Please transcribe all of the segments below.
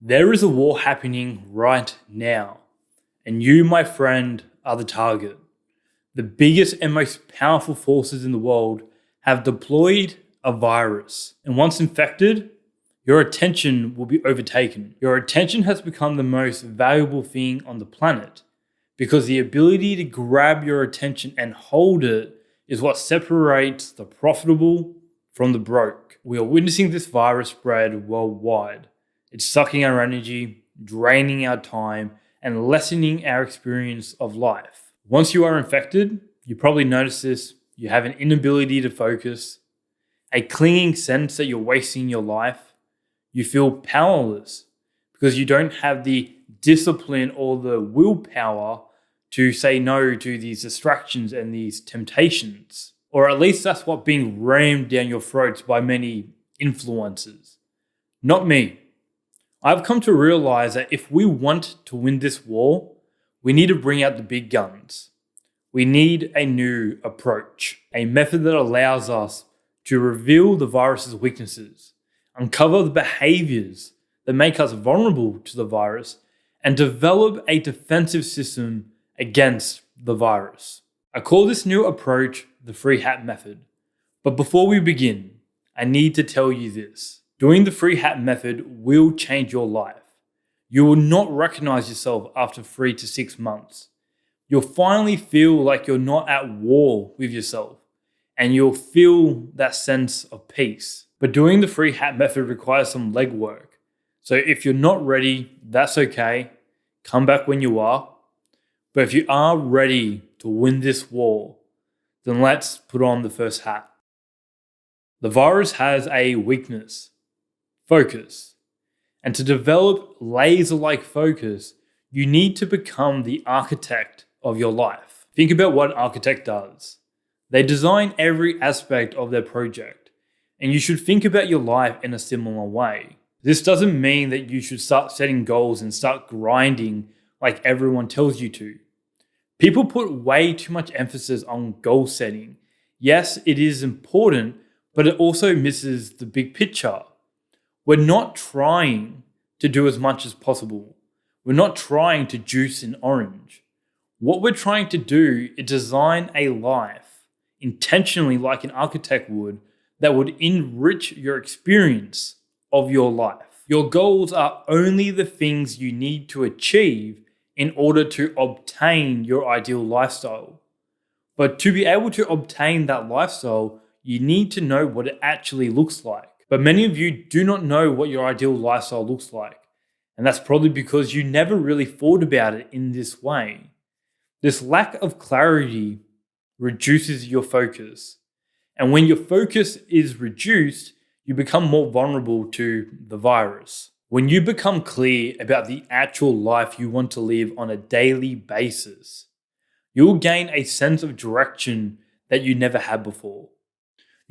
There is a war happening right now, and you, my friend, are the target. The biggest and most powerful forces in the world have deployed a virus, and once infected, your attention will be overtaken. Your attention has become the most valuable thing on the planet because the ability to grab your attention and hold it is what separates the profitable from the broke. We are witnessing this virus spread worldwide. It's sucking our energy, draining our time, and lessening our experience of life. Once you are infected, you probably notice this. You have an inability to focus, a clinging sense that you're wasting your life. You feel powerless because you don't have the discipline or the willpower to say no to these distractions and these temptations. Or at least that's what's being rammed down your throats by many influencers. Not me. I've come to realize that if we want to win this war, we need to bring out the big guns. We need a new approach, a method that allows us to reveal the virus's weaknesses, uncover the behaviors that make us vulnerable to the virus, and develop a defensive system against the virus. I call this new approach the free hat method. But before we begin, I need to tell you this. Doing the free hat method will change your life. You will not recognize yourself after 3 to 6 months. You'll finally feel like you're not at war with yourself, and you'll feel that sense of peace. But doing the free hat method requires some legwork. So if you're not ready, that's okay. Come back when you are. But if you are ready to win this war, then let's put on the first hat. The virus has a weakness: focus. And to develop laser-like focus, you need to become the architect of your life. Think about what an architect does. They design every aspect of their project, and you should think about your life in a similar way. This doesn't mean that you should start setting goals and start grinding like everyone tells you to. People put way too much emphasis on goal setting. Yes, it is important, but it also misses the big picture. We're not trying to do as much as possible. We're not trying to juice an orange. What we're trying to do is design a life intentionally like an architect would that would enrich your experience of your life. Your goals are only the things you need to achieve in order to obtain your ideal lifestyle. But to be able to obtain that lifestyle, you need to know what it actually looks like. But many of you do not know what your ideal lifestyle looks like. And that's probably because you never really thought about it in this way. This lack of clarity reduces your focus. And when your focus is reduced, you become more vulnerable to the virus. When you become clear about the actual life you want to live on a daily basis, you'll gain a sense of direction that you never had before.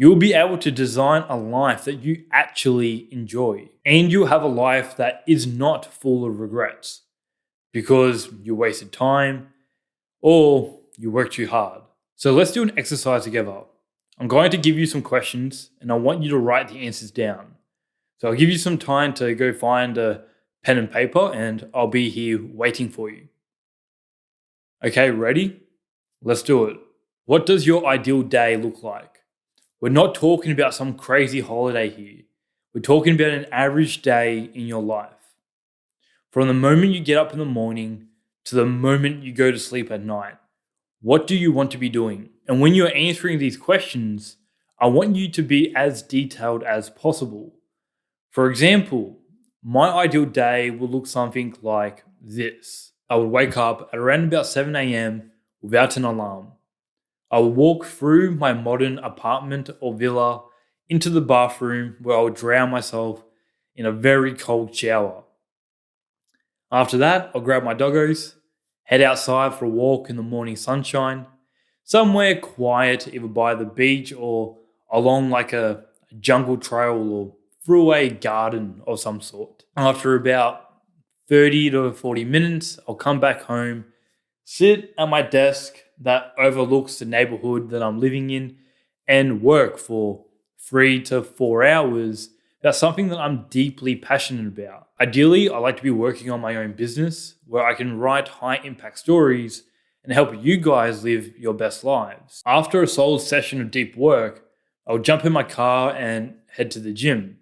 You'll be able to design a life that you actually enjoy. And you'll have a life that is not full of regrets because you wasted time or you worked too hard. So let's do an exercise together. I'm going to give you some questions and I want you to write the answers down. So I'll give you some time to go find a pen and paper and I'll be here waiting for you. Okay, ready? Let's do it. What does your ideal day look like? We're not talking about some crazy holiday here. We're talking about an average day in your life. From the moment you get up in the morning to the moment you go to sleep at night, what do you want to be doing? And when you're answering these questions, I want you to be as detailed as possible. For example, my ideal day will look something like this. I would wake up at around about 7 a.m. without an alarm. I will walk through my modern apartment or villa into the bathroom where I will drown myself in a very cold shower. After that, I'll grab my doggos, head outside for a walk in the morning sunshine, somewhere quiet, either by the beach or along like a jungle trail or through a garden of some sort. After about 30 to 40 minutes, I'll come back home, sit at my desk that overlooks the neighborhood that I'm living in, and work for 3 to 4 hours about something that I'm deeply passionate about. Ideally, I like to be working on my own business where I can write high impact stories and help you guys live your best lives. After a solid session of deep work, I'll jump in my car and head to the gym.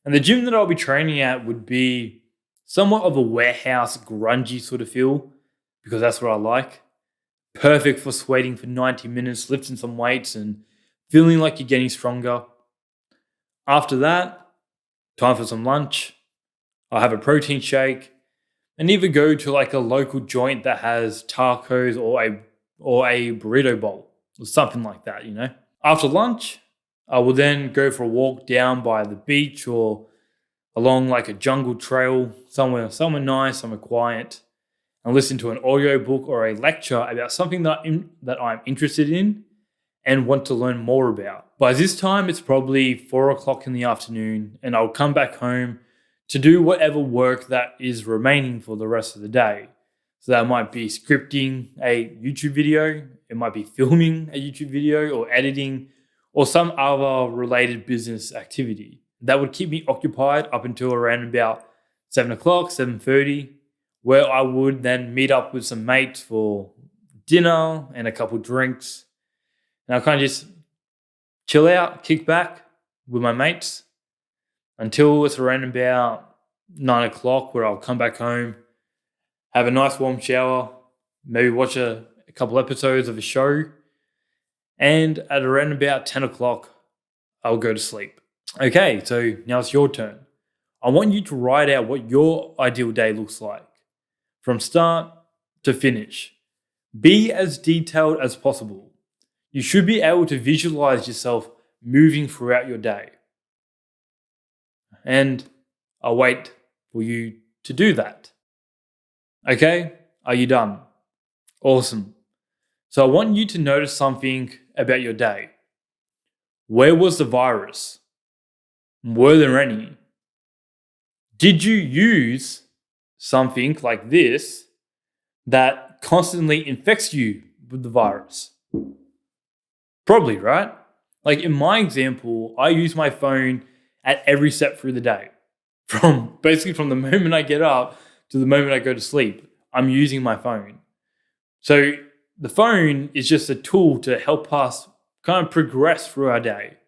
And the gym that I'll be training at would be somewhat of a warehouse, grungy sort of feel, because that's what I like. Perfect for sweating for 90 minutes, lifting some weights, and feeling like you're getting stronger. After that, time for some lunch. I'll have a protein shake and either go to like a local joint that has tacos or a burrito bowl or something like that, you know. After lunch, I will then go for a walk down by the beach or along like a jungle trail, somewhere nice, somewhere quiet, and listen to an audiobook or a lecture about something that I'm interested in and want to learn more about. By this time, it's probably 4 o'clock in the afternoon, and I'll come back home to do whatever work that is remaining for the rest of the day. So that might be scripting a YouTube video, it might be filming a YouTube video or editing or some other related business activity. That would keep me occupied up until around about 7 o'clock, 7:30, where I would then meet up with some mates for dinner and a couple drinks. And I'll kind of just chill out, kick back with my mates until it's around about 9 o'clock, where I'll come back home, have a nice warm shower, maybe watch a couple episodes of a show. And at around about 10 o'clock, I'll go to sleep. Okay, so now it's your turn. I want you to write out what your ideal day looks like from start to finish. Be as detailed as possible. You should be able to visualize yourself moving throughout your day. And I'll wait for you to do that. Okay, are you done? Awesome. So I want you to notice something about your day. Where was the virus? Were there any? Did you use something like this that constantly infects you with the virus? Probably, right? Like in my example, I use my phone at every step through the day. From the moment I get up to the moment I go to sleep, I'm using my phone. So the phone is just a tool to help us kind of progress through our day.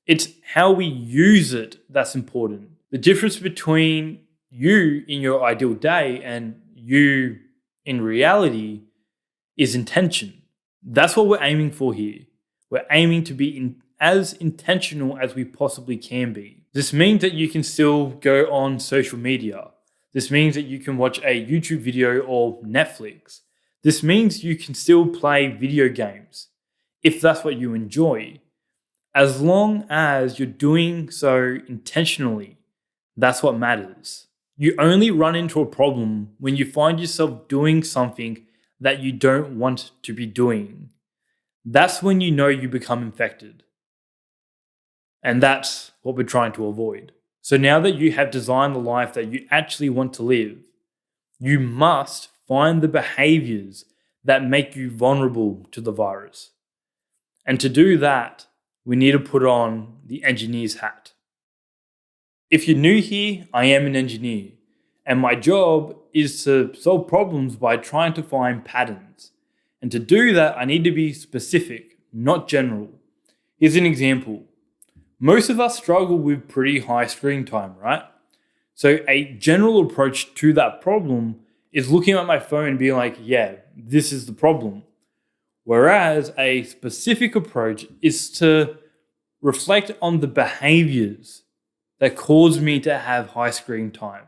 It's how we use it that's important. The difference between you in your ideal day and you in reality is intention. That's what we're aiming for here. We're aiming to be as intentional as we possibly can be. This means that you can still go on social media. This means that you can watch a YouTube video or Netflix. This means you can still play video games if that's what you enjoy. As long as you're doing so intentionally, that's what matters. You only run into a problem when you find yourself doing something that you don't want to be doing. That's when you know you become infected. And that's what we're trying to avoid. So now that you have designed the life that you actually want to live, you must find the behaviors that make you vulnerable to the virus. And to do that, we need to put on the engineer's hat. If you're new here, I am an engineer, and my job is to solve problems by trying to find patterns. And to do that, I need to be specific, not general. Here's an example. Most of us struggle with pretty high screen time, right? So a general approach to that problem is looking at my phone and being like, yeah, this is the problem. Whereas a specific approach is to reflect on the behaviors that cause me to have high screen time.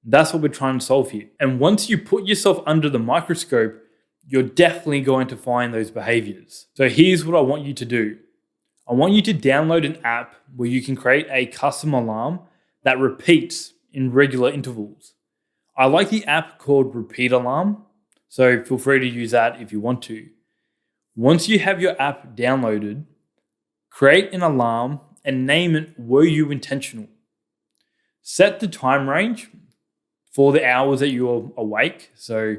That's what we're trying to solve here. And once you put yourself under the microscope, you're definitely going to find those behaviors. So here's what I want you to do. I want you to download an app where you can create a custom alarm that repeats in regular intervals. I like the app called Repeat Alarm, so feel free to use that if you want to. Once you have your app downloaded, create an alarm and name it "Were You Intentional?" Set the time range for the hours that you're awake, so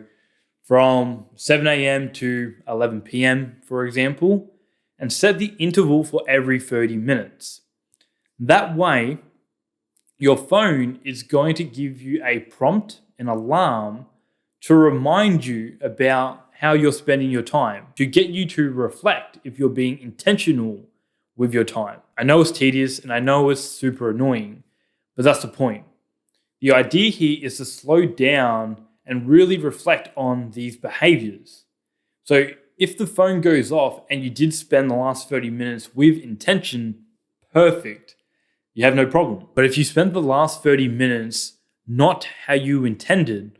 from 7 a.m. to 11 p.m., for example, and set the interval for every 30 minutes. That way, your phone is going to give you a prompt, an alarm, to remind you about how you're spending your time, to get you to reflect if you're being intentional with your time. I know it's tedious and I know it's super annoying, but that's the point. The idea here is to slow down and really reflect on these behaviors. So if the phone goes off and you did spend the last 30 minutes with intention, perfect. You have no problem. But if you spent the last 30 minutes not how you intended,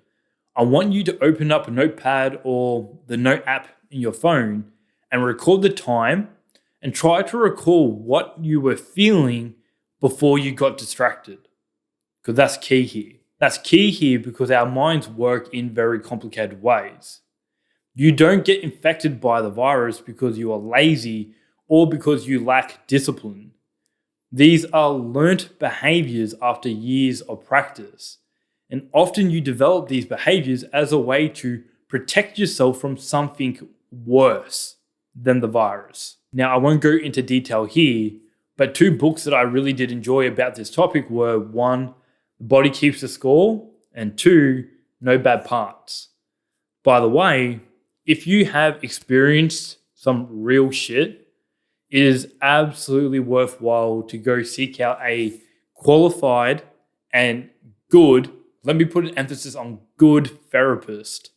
I want you to open up a notepad or the note app in your phone and record the time and try to recall what you were feeling before you got distracted. Because that's key here. That's key here because our minds work in very complicated ways. You don't get infected by the virus because you are lazy or because you lack discipline. These are learnt behaviors after years of practice. And often you develop these behaviors as a way to protect yourself from something worse than the virus. Now, I won't go into detail here, but 2 books that I really did enjoy about this topic were 1, The Body Keeps the Score, and 2, No Bad Parts. By the way, if you have experienced some real shit, it is absolutely worthwhile to go seek out a qualified and good, let me put an emphasis on good therapist,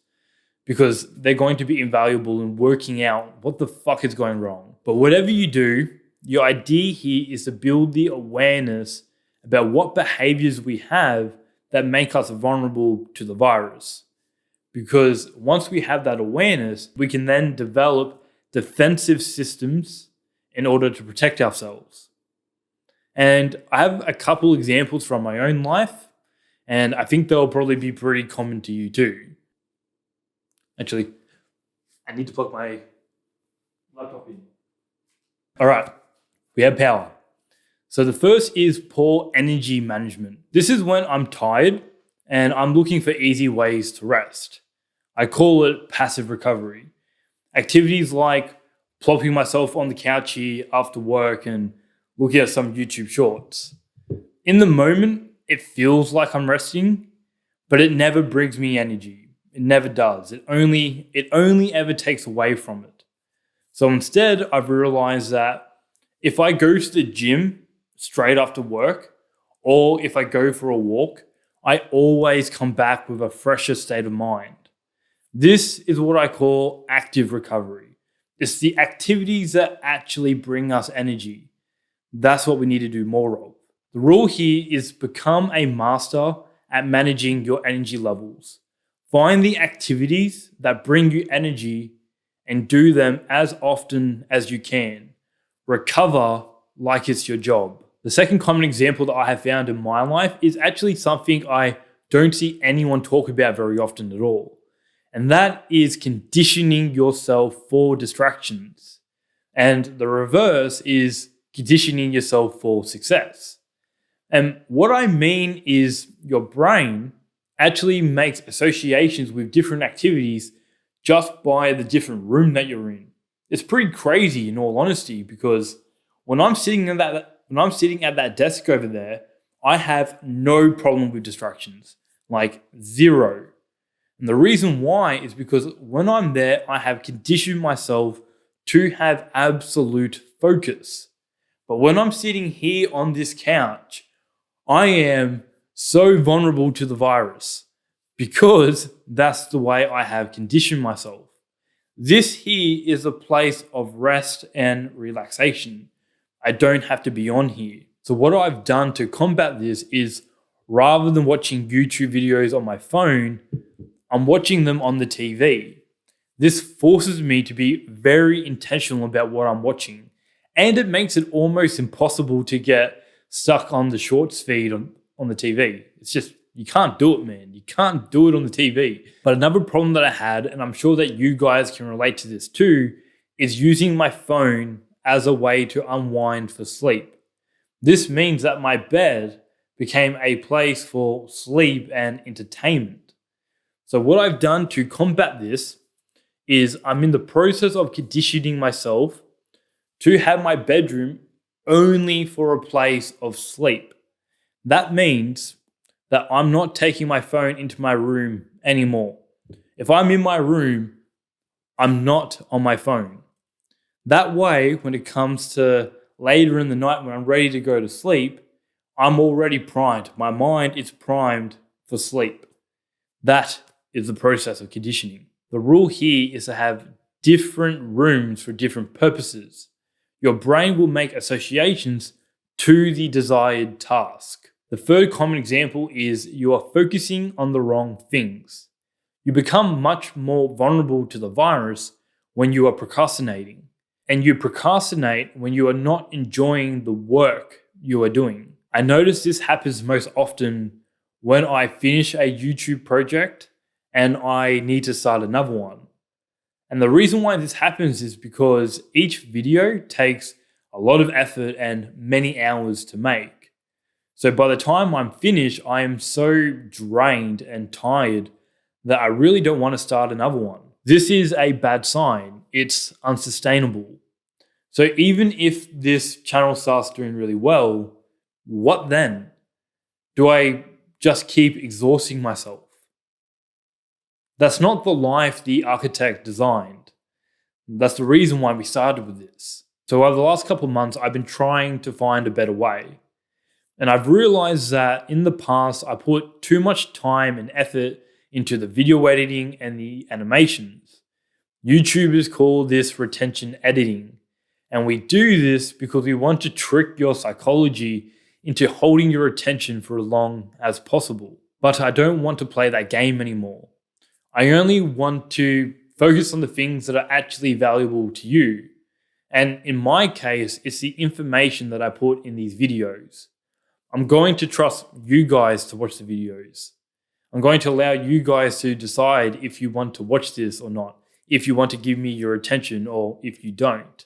because they're going to be invaluable in working out what the fuck is going wrong. But whatever you do, your idea here is to build the awareness about what behaviors we have that make us vulnerable to the virus. Because once we have that awareness, we can then develop defensive systems in order to protect ourselves. And I have a couple examples from my own life, and I think they'll probably be pretty common to you too. Actually, I need to plug my laptop in. All right, we have power. So the first is poor energy management. This is when I'm tired and I'm looking for easy ways to rest. I call it passive recovery. Activities like plopping myself on the couch here after work and looking at some YouTube shorts. In the moment, it feels like I'm resting, but it never brings me energy. It never does. It only ever takes away from it. So instead, I've realized that if I go to the gym straight after work, or if I go for a walk, I always come back with a fresher state of mind. This is what I call active recovery. It's the activities that actually bring us energy. That's what we need to do more of. The rule here is become a master at managing your energy levels. Find the activities that bring you energy and do them as often as you can. Recover like it's your job. The second common example that I have found in my life is actually something I don't see anyone talk about very often at all. And that is conditioning yourself for distractions. And the reverse is conditioning yourself for success. And what I mean is your brain actually makes associations with different activities just by the different room that you're in. It's pretty crazy in all honesty, because when I'm sitting at that desk over there, I have no problem with distractions, like zero. And the reason why is because when I'm there, I have conditioned myself to have absolute focus. But when I'm sitting here on this couch, I am so vulnerable to the virus because that's the way I have conditioned myself. This here is a place of rest and relaxation. I don't have to be on here. So what I've done to combat this is, rather than watching YouTube videos on my phone, I'm watching them on the TV. This forces me to be very intentional about what I'm watching, and it makes it almost impossible to get stuck on the shorts feed on the TV. It's just, you can't do it, man. You can't do it on the TV. But another problem that I had, and I'm sure that you guys can relate to this too, is using my phone as a way to unwind for sleep. This means that my bed became a place for sleep and entertainment. So what I've done to combat this is I'm in the process of conditioning myself to have my bedroom only for a place of sleep. That means that I'm not taking my phone into my room anymore. If I'm in my room, I'm not on my phone. That way, when it comes to later in the night when I'm ready to go to sleep, I'm already primed. My mind is primed for sleep. That is the process of conditioning. The rule here is to have different rooms for different purposes. Your brain will make associations to the desired task. The third common example is you are focusing on the wrong things. You become much more vulnerable to the virus when you are procrastinating. And you procrastinate when you are not enjoying the work you are doing. I notice this happens most often when I finish a YouTube project and I need to start another one. And the reason why this happens is because each video takes a lot of effort and many hours to make. So by the time I'm finished, I am so drained and tired that I really don't want to start another one. This is a bad sign. It's unsustainable. So even if this channel starts doing really well, what then? Do I just keep exhausting myself? That's not the life the architect designed. That's the reason why we started with this. So over the last couple of months, I've been trying to find a better way. And I've realized that in the past, I put too much time and effort into the video editing and the animations. YouTubers call this retention editing. And we do this because we want to trick your psychology into holding your attention for as long as possible. But I don't want to play that game anymore. I only want to focus on the things that are actually valuable to you. And in my case, it's the information that I put in these videos. I'm going to trust you guys to watch the videos. I'm going to allow you guys to decide if you want to watch this or not, if you want to give me your attention or if you don't.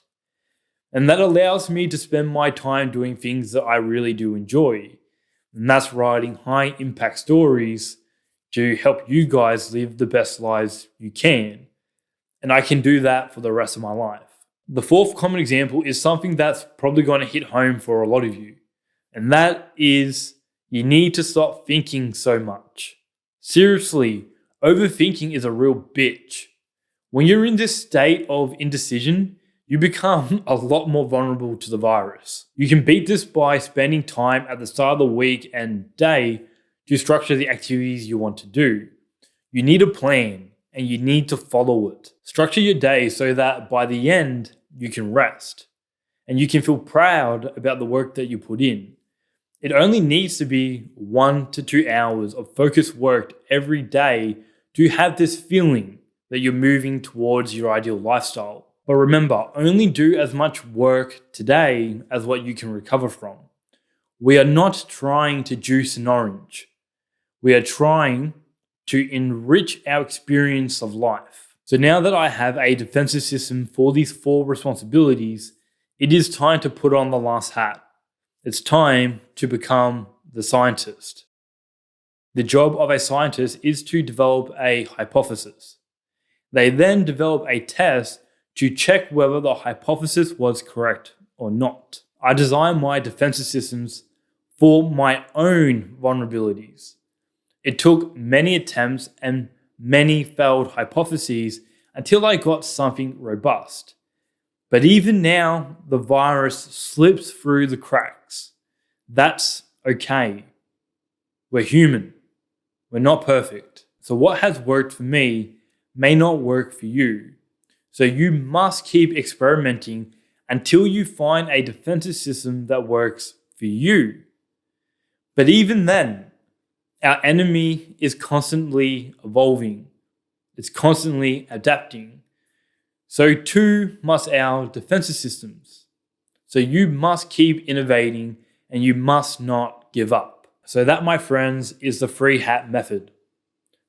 And that allows me to spend my time doing things that I really do enjoy. And that's writing high impact stories to help you guys live the best lives you can. And I can do that for the rest of my life. The fourth common example is something that's probably going to hit home for a lot of you. And that is you need to stop thinking so much. Seriously, overthinking is a real bitch. When you're in this state of indecision, you become a lot more vulnerable to the virus. You can beat this by spending time at the start of the week and day to structure the activities you want to do. You need a plan and you need to follow it. Structure your day so that by the end, you can rest and you can feel proud about the work that you put in. It only needs to be 1 to 2 hours of focused work every day to have this feeling that you're moving towards your ideal lifestyle. But remember, only do as much work today as what you can recover from. We are not trying to juice an orange. We are trying to enrich our experience of life. So now that I have a defensive system for these 4 responsibilities, it is time to put on the last hat. It's time to become the scientist. The job of a scientist is to develop a hypothesis. They then develop a test to check whether the hypothesis was correct or not. I design my defensive systems for my own vulnerabilities. It took many attempts and many failed hypotheses until I got something robust. But even now, the virus slips through the cracks. That's okay. We're human. We're not perfect. So what has worked for me may not work for you. So you must keep experimenting until you find a defensive system that works for you. But even then, our enemy is constantly evolving. It's constantly adapting. So too must our defensive systems. So you must keep innovating and you must not give up. So that, my friends, is the 3 hat method.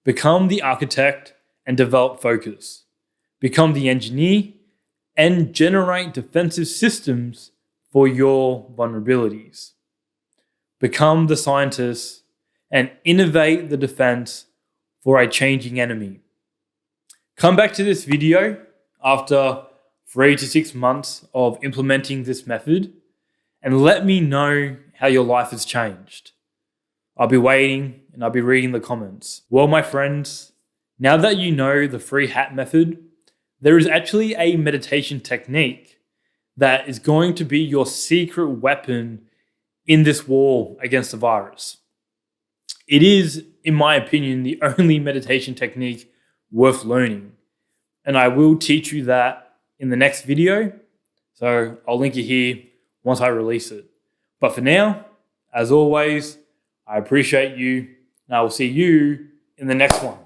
Become the architect and develop focus. Become the engineer and generate defensive systems for your vulnerabilities. Become the scientist and innovate the defense for a changing enemy. Come back to this video after 3 to 6 months of implementing this method and let me know how your life has changed. I'll be waiting and I'll be reading the comments. Well, my friends, now that you know the free hat method, there is actually a meditation technique that is going to be your secret weapon in this war against the virus. It is, in my opinion, the only meditation technique worth learning. And I will teach you that in the next video. So I'll link it here once I release it. But for now, as always, I appreciate you, and I will see you in the next one.